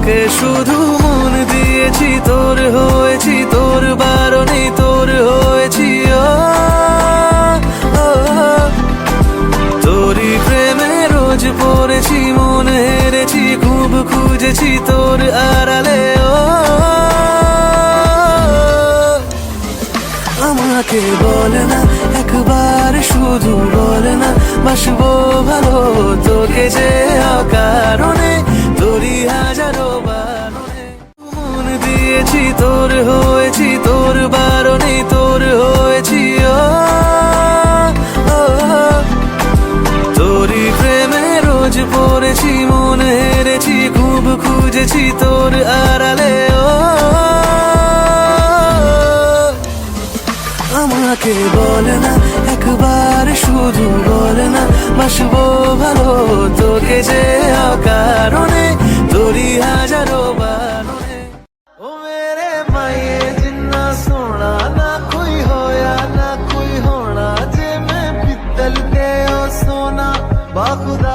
তোকে শুধু মন দিয়েছি, তোর হয়েছি, তোর বারণে তোর হয়েছি। তোরই প্রেমে রোজ পড়েছি, মন হেরেছি, খুব খুঁজেছি তোর আড়ালে। আমাকে বলে না একবার, শুধু বলে না বাসবো ভালো তোকে যে কারণে, তোরই হাজারো বারণে। মন দিয়েছি, তোর হয়েছি, তোর বারণে তোর হয়েছি। তোরই প্রেমে রোজ পড়েছি, মন হেরেছি, খুব খুঁজেছি তোর আড়ালে। আমাকে বলে না একবার, শুধু বলে না বাসবো ভালো তোকে যে কারণে, তোরই হাজারো বারণে। ও মেরে মাইয়ে जिन्ना सोना ना कोई होया ना कोई होना, जे मैं पित्तल दे ओ सोना बाखुदा